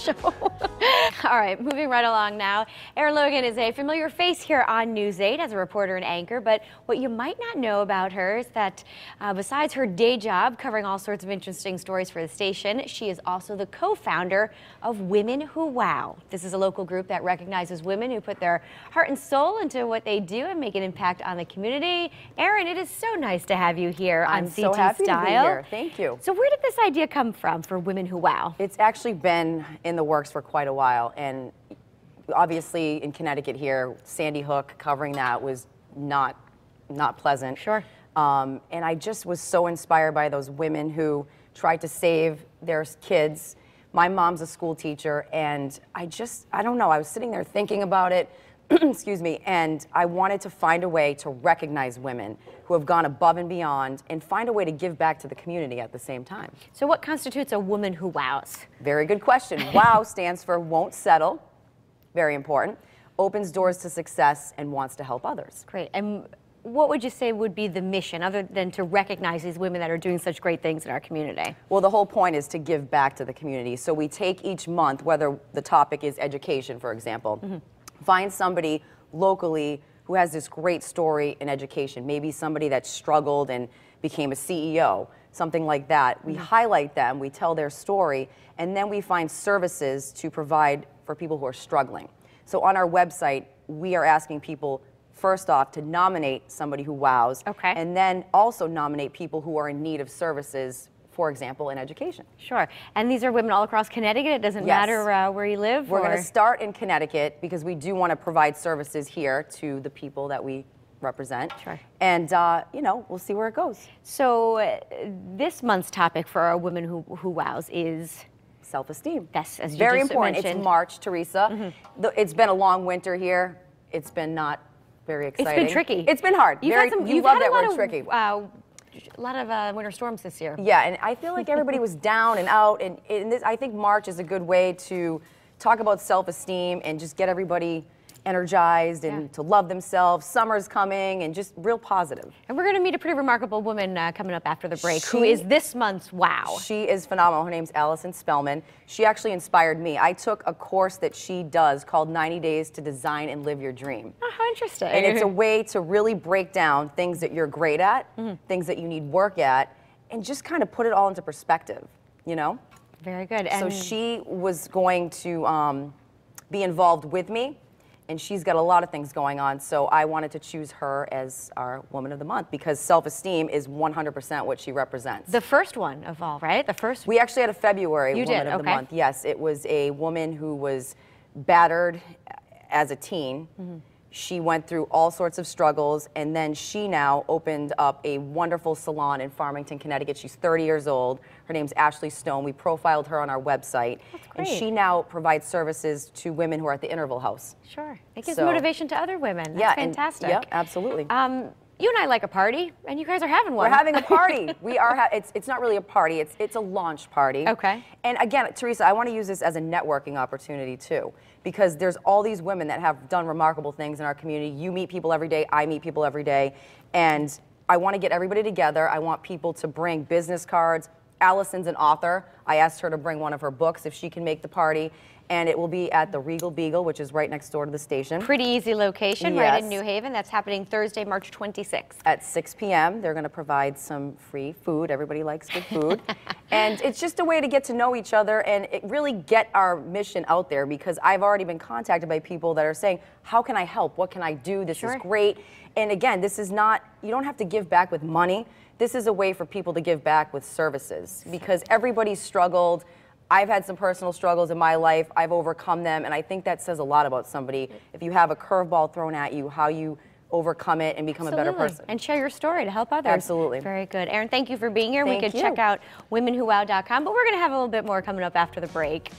show. All right, moving right along now. Erin Logan is a familiar face here on News 8 as a reporter and anchor, but what you might not know about her is that besides her day job covering all sorts of interesting stories for the station, she is also the co-founder of Women Who Wow. This is a local group that recognizes women who put their heart and soul into what they do and make an impact on the community. Erin, it is so nice to have you here on CT so happy Style. to be here. Thank you. So where did this idea come from for Women Who Wow? It's actually been in the works for quite a while, and obviously in Connecticut here, Sandy Hook, covering that was not pleasant. Sure. And I just was so inspired by those women who tried to save their kids. My mom's a school teacher, and I don't know, I was sitting there thinking about it, excuse me, and I wanted to find a way to recognize women who have gone above and beyond and find a way to give back to the community at the same time. So what constitutes a woman who wows? Very good question. WOW stands for won't settle, very important, opens doors to success and wants to help others. Great. And what would you say would be the mission, other than to recognize these women that are doing such great things in our community? Well, the whole point is to give back to the community. So we take each month, whether the topic is education, for example, find somebody locally who has this great story in education, maybe somebody that struggled and became a CEO, something like that. We highlight them, we tell their story, and then we find services to provide for people who are struggling. So on our website, we are asking people, first off, to nominate somebody who wows, and then also nominate people who are in need of services, for example, in education. Sure. And these are women all across Connecticut? It doesn't matter where you live? We're going to start in Connecticut because we do want to provide services here to the people that we represent. Sure. And, you know, we'll see where it goes. So this month's topic for our Women Who Wows is? Self-esteem. Yes, as you very just important. mentioned. It's March, Teresa. It's been a long winter here. It's been not very exciting. It's been tricky. It's been hard. You've had that word, tricky. A lot of winter storms this year. Yeah, and I feel like everybody was down and out, and I think March is a good way to talk about self-esteem and just get everybody energized and to love themselves. Summer's coming, and just real positive. And we're going to meet a pretty remarkable woman coming up after the break, who is this month's wow. She is phenomenal. Her name's Allyson Spellman. She actually inspired me. I took a course that she does called 90 Days to Design and Live Your Dream. Oh, how interesting. And it's a way to really break down things that you're great at, things that you need work at, and just kind of put it all into perspective, you know? Very good. So she was going to be involved with me, and she's got a lot of things going on, so I wanted to choose her as our Woman of the Month because self-esteem is 100% what she represents. The first one of all, right? The first. We actually had a February Woman of the Month. Yes, it was a woman who was battered as a teen. She went through all sorts of struggles, and then she now opened up a wonderful salon in Farmington, Connecticut. She's 30 years old. Her name's Ashley Stone. We profiled her on our website. That's great. And she now provides services to women who are at the Interval House. Sure. It gives motivation to other women. That's fantastic. Yeah, absolutely. You and I like a party, and you guys are having one. We're having a party. We are. It's not really a party. It's a launch party. Okay. And again, Teresa, I want to use this as a networking opportunity too, because there's all these women that have done remarkable things in our community. You meet people every day. I meet people every day, and I want to get everybody together. I want people to bring business cards. Allyson's an author. I asked her to bring one of her books if she can make the party. And it will be at the Regal Beagle, which is right next door to the station. Pretty easy location, right in New Haven. That's happening Thursday, March 26th. At 6 p.m. They're going to provide some free food. Everybody likes good food. And it's just a way to get to know each other and really get our mission out there, because I've already been contacted by people that are saying, how can I help? What can I do? This is great. And again, this is not, you don't have to give back with money. This is a way for people to give back with services, because everybody's struggled. I've had some personal struggles in my life. I've overcome them, and I think that says a lot about somebody. If you have a curveball thrown at you, how you overcome it and become a better person. And share your story to help others. Absolutely. Very good. Erin, thank you for being here. Thank we could you. check out womenwhowow.com, but we're going to have a little bit more coming up after the break.